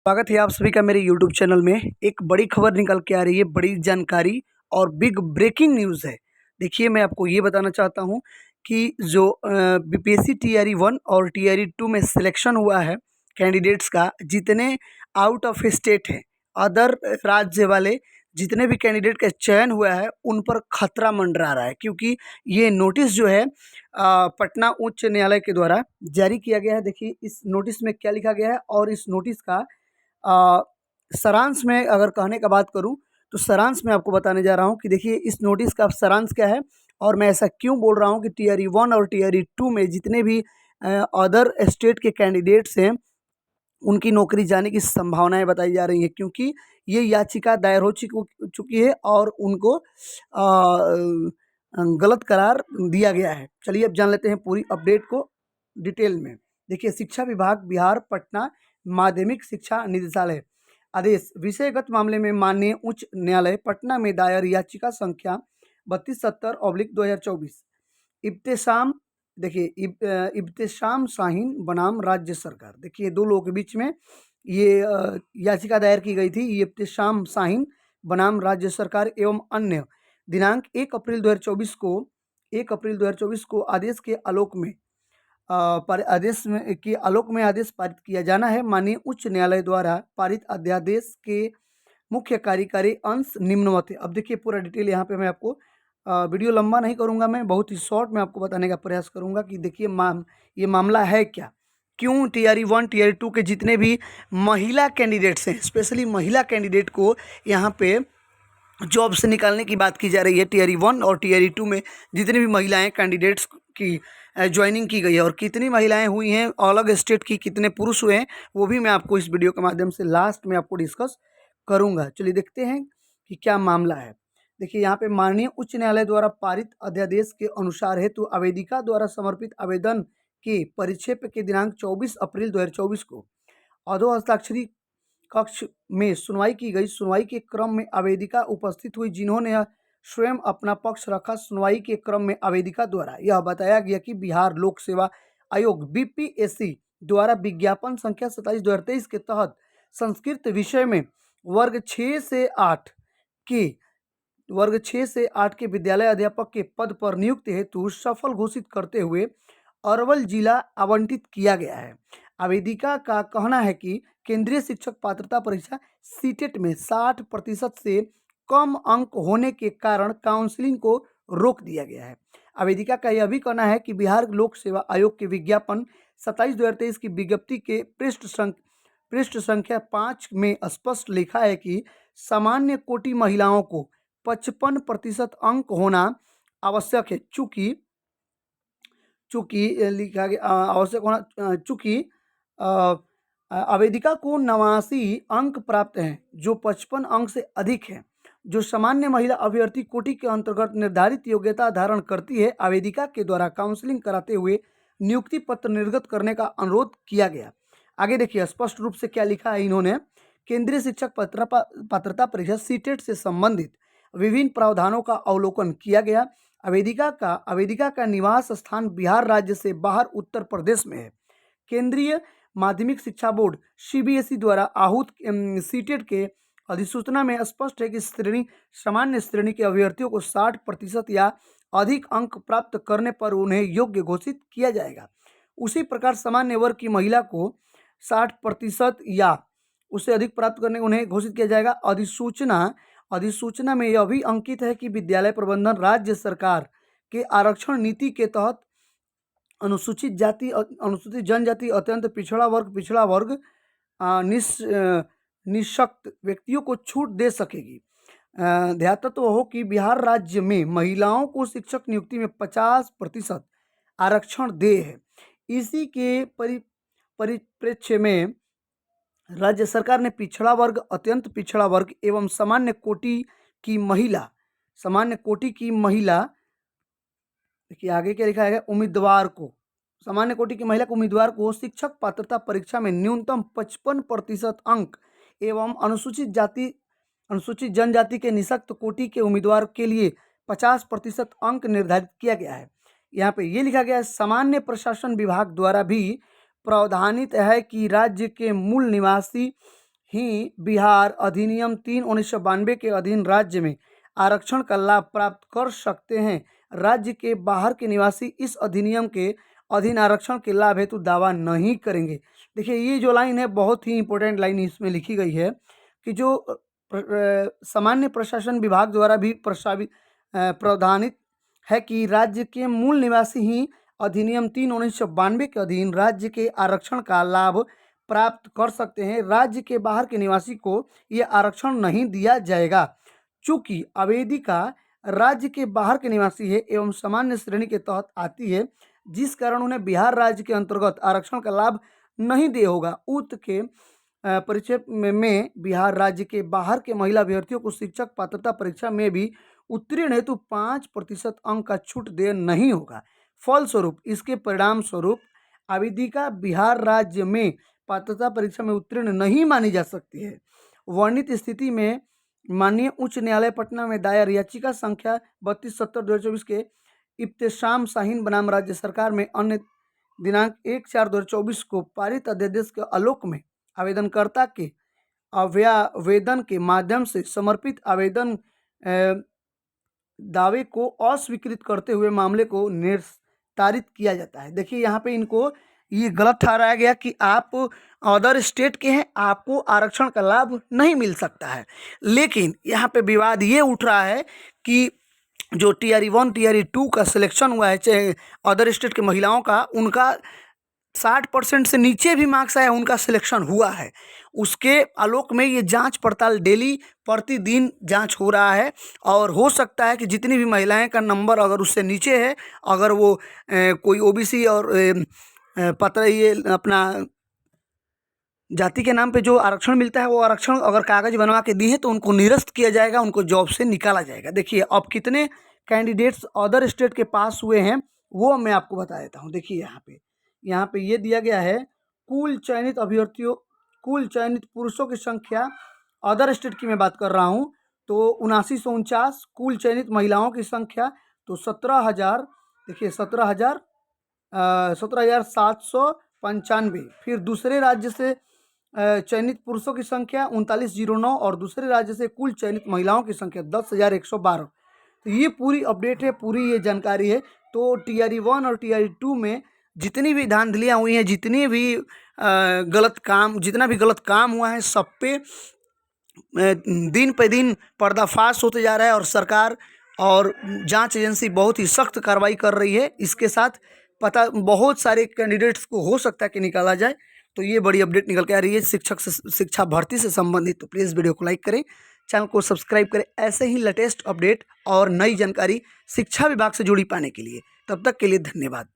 स्वागत है आप सभी का मेरे YouTube चैनल में। एक बड़ी खबर निकल के आ रही है, बड़ी जानकारी और बिग ब्रेकिंग न्यूज़ है। देखिए, मैं आपको ये बताना चाहता हूँ कि जो बीपीएससी टीआरई 1 और टीआरई 2 में सिलेक्शन हुआ है कैंडिडेट्स का, जितने आउट ऑफ स्टेट हैं, अदर राज्य वाले जितने भी कैंडिडेट का चयन हुआ है, उन पर खतरा मंडरा रहा है, क्योंकि ये नोटिस जो है पटना उच्च न्यायालय के द्वारा जारी किया गया है। देखिए, इस नोटिस में क्या लिखा गया है और इस नोटिस का अ, सारांश में अगर कहने का बात करूँ, तो सारांश में आपको बताने जा रहा हूँ कि देखिए, इस नोटिस का सारांश क्या है और मैं ऐसा क्यों बोल रहा हूँ कि टीआरई 1 और टीआरई 2 में जितने भी अदर स्टेट के कैंडिडेट्स हैं, उनकी नौकरी जाने की संभावनाएं बताई जा रही हैं, क्योंकि ये याचिका दायर हो चुकी है और उनको गलत करार दिया गया है। चलिए अब जान लेते हैं पूरी अपडेट को डिटेल में। देखिए, शिक्षा विभाग बिहार पटना माध्यमिक शिक्षा निदेशालय आदेश विषयगत मामले में माननीय उच्च न्यायालय पटना में दायर याचिका संख्या 3270/2024 इब्तेसाम, देखिए इब्तेसाम शाहीन बनाम राज्य सरकार। देखिए, दो लोगों के बीच में ये याचिका दायर की गई थी। ये इब्तेसाम शाहीन बनाम राज्य सरकार एवं अन्य दिनांक 1 अप्रैल 2024 को आदेश के आलोक में पर आदेश में के आलोक में आदेश पारित किया जाना है। माननीय उच्च न्यायालय द्वारा पारित अध्यादेश के मुख्य कार्यकारी अंश निम्नवत है। अब देखिए, पूरा डिटेल यहाँ पे मैं आपको वीडियो लंबा नहीं करूँगा, मैं बहुत ही शॉर्ट में आपको बताने का प्रयास करूँगा कि देखिए ये मामला है क्या, क्यों टीआरई 1 टीआरई 2 के जितने भी महिला कैंडिडेट्स हैं, स्पेशली महिला कैंडिडेट को यहाँ पे जॉब से निकालने की बात की जा रही है। टीआरई 1 और टीआरई 2 में जितनी भी महिलाएं कैंडिडेट्स की ज्वाइनिंग की गई है और कितनी महिलाएं हुई हैं अलग स्टेट की, कितने पुरुष हुए हैं, वो भी मैं आपको इस वीडियो के माध्यम से लास्ट में आपको डिस्कस करूंगा। चलिए देखते हैं कि क्या मामला है। देखिए, यहाँ पे माननीय उच्च न्यायालय द्वारा पारित अध्यादेश के अनुसार हेतु आवेदिका द्वारा समर्पित आवेदन के परिक्षेप के दिनांक 24 अप्रैल 2024 को अधो हस्ताक्षरी कक्ष में सुनवाई की गई। सुनवाई के क्रम में आवेदिका उपस्थित हुई, जिन्होंने स्वयं अपना पक्ष रखा। सुनवाई के क्रम में आवेदिका द्वारा यह बताया गया कि बिहार लोक सेवा आयोग बीपीएससी द्वारा विज्ञापन संख्या 27/2023 के तहत संस्कृत विषय में वर्ग 6 से 8 के विद्यालय अध्यापक के पद पर नियुक्ति हेतु सफल घोषित करते हुए अरवल जिला आवंटित किया गया है। आवेदिका का कहना है कि केंद्रीय शिक्षक पात्रता परीक्षा सीटेट में 60% से कम अंक होने के कारण काउंसलिंग को रोक दिया गया है। आवेदिका का यह भी कहना है कि बिहार लोक सेवा आयोग के विज्ञापन 27/2023 की विज्ञप्ति के पृष्ठ संख्या 5 में स्पष्ट लिखा है कि सामान्य कोटि महिलाओं को 55% अंक होना आवश्यक है। चूंकि लिखा गया आवश्यक होना चूंकि आवेदिका को 89 अंक प्राप्त हैं, जो 55 अंक से अधिक है, जो सामान्य महिला अभ्यर्थी कोटि के अंतर्गत निर्धारित योग्यता धारण करती है। आवेदिका के द्वारा काउंसलिंग कराते हुए नियुक्ति पत्र निर्गत करने का अनुरोध किया गया। आगे देखिए, स्पष्ट रूप से क्या लिखा है इन्होंने। केंद्रीय शिक्षक पात्रता परीक्षा सीटेट से संबंधित विभिन्न प्रावधानों का अवलोकन किया गया। आवेदिका का निवास स्थान बिहार राज्य से बाहर उत्तर प्रदेश में है। केंद्रीय माध्यमिक शिक्षा बोर्ड सीबीएसई द्वारा आहूत सीटेट के अधिसूचना में स्पष्ट है कि सामान्य श्रेणी के अभ्यर्थियों को 60% या अधिक अंक प्राप्त करने पर उन्हें योग्य घोषित किया जाएगा। उसी प्रकार सामान्य वर्ग की महिला को 60% या उससे अधिक प्राप्त करने उन्हें घोषित किया जाएगा। अधिसूचना में यह भी अंकित है कि विद्यालय प्रबंधन राज्य सरकार के आरक्षण नीति के तहत अनुसूचित जाति, अनुसूचित जनजाति, अत्यंत पिछड़ा वर्ग, निःशक्त व्यक्तियों को छूट दे सकेगी। ध्यातत्व हो कि बिहार राज्य में महिलाओं को शिक्षक नियुक्ति में 50% आरक्षण दे है। इसी के परिप्रेक्ष्य में राज्य सरकार ने पिछड़ा वर्ग, अत्यंत पिछड़ा वर्ग एवं सामान्य कोटि की महिला, देखिए आगे क्या लिखा है, सामान्य कोटि की महिला को उम्मीदवार को शिक्षक पात्रता परीक्षा में न्यूनतम 55% अंक एवं अनुसूचित जनजाति के निःशक्त कोटि के उम्मीदवार के लिए 50% अंक निर्धारित किया गया है। यहाँ पे ये लिखा गया है, सामान्य प्रशासन विभाग द्वारा भी प्रावधानित है कि राज्य के मूल निवासी ही बिहार अधिनियम 3/1992 के अधीन राज्य में आरक्षण का लाभ प्राप्त कर सकते हैं। राज्य के बाहर के निवासी इस अधिनियम के अधीन आरक्षण के लाभ हेतु दावा नहीं करेंगे। देखिए, ये जो लाइन है बहुत ही इंपॉर्टेंट लाइन इसमें लिखी गई है कि जो सामान्य प्रशासन विभाग द्वारा भी प्रावधानित है कि राज्य के मूल निवासी ही अधिनियम 3/1992 के अधीन राज्य के आरक्षण का लाभ प्राप्त कर सकते हैं। राज्य के बाहर के निवासी को यह आरक्षण नहीं दिया जाएगा। चूंकि आवेदिका राज्य के बाहर के निवासी है एवं सामान्य श्रेणी के तहत आती है, जिस कारण उन्हें बिहार राज्य के अंतर्गत आरक्षण का लाभ नहीं दिया होगा। उक्त के परिचय में बिहार राज्य के बाहर के महिला अभ्यर्थियों को शिक्षक पात्रता परीक्षा में भी उत्तीर्ण हेतु 5% अंक का छूट दे नहीं होगा। फलस्वरूप इसके परिणाम स्वरूप आवेदिका बिहार राज्य में पात्रता परीक्षा में उत्तीर्ण नहीं मानी जा सकती है। वर्णित स्थिति में माननीय उच्च न्यायालय पटना में दायर याचिका संख्या 3270/2024 के इब्तिसाम शाहीन बनाम राज्य सरकार में अन्य दिनांक 1/4/2024 को पारित अध्यादेश के आलोक में आवेदनकर्ता के आवेदन के माध्यम से समर्पित आवेदन दावे को अस्वीकृत करते हुए मामले को निस्तारित किया जाता है। देखिए, यहाँ पे इनको ये गलत ठहराया गया कि आप अदर स्टेट के हैं, आपको आरक्षण का लाभ नहीं मिल सकता है। लेकिन यहाँ पे विवाद ये उठ रहा है कि जो TRE 1 TRE 2 का सिलेक्शन हुआ है, चाहे अदर स्टेट के महिलाओं का, उनका 60% से नीचे भी मार्क्स आया, उनका सिलेक्शन हुआ है। उसके आलोक में ये जांच पड़ताल डेली प्रतिदिन जांच हो रहा है और हो सकता है कि जितनी भी महिलाएं का नंबर अगर उससे नीचे है, अगर वो कोई OBC और पता ये अपना जाति के नाम पे जो आरक्षण मिलता है, वो आरक्षण अगर कागज बनवा के दिए तो उनको निरस्त किया जाएगा, उनको जॉब से निकाला जाएगा। देखिए, अब कितने कैंडिडेट्स अदर स्टेट के पास हुए हैं वो मैं आपको बता देता हूँ। देखिए, यहाँ पे ये दिया गया है, कुल चयनित अभ्यर्थियों, कुल चयनित पुरुषों की संख्या, अदर स्टेट की मैं बात कर रहा हूँ, तो 7949। कुल चयनित महिलाओं की संख्या तो 17,000। देखिए, 17,795। फिर दूसरे राज्य से चयनित पुरुषों की संख्या 3909 और दूसरे राज्य से कुल चयनित महिलाओं की संख्या 10,112। तो ये पूरी अपडेट है, पूरी ये जानकारी है। तो TRE 1 और TRE 2 में जितनी भी धांधलियाँ हुई हैं, जितनी भी जितना भी गलत काम हुआ है, सब पे दिन पे दिन पर्दाफाश होते जा रहा है और सरकार और जांच एजेंसी बहुत ही सख्त कार्रवाई कर रही है। इसके साथ पता बहुत सारे कैंडिडेट्स को हो सकता है कि निकाला जाए। तो ये बड़ी अपडेट निकल के आ रही है शिक्षा भर्ती से संबंधित। तो प्लीज़ वीडियो को लाइक करें, चैनल को सब्सक्राइब करें ऐसे ही लेटेस्ट अपडेट और नई जानकारी शिक्षा विभाग से जुड़ी पाने के लिए। तब तक के लिए धन्यवाद।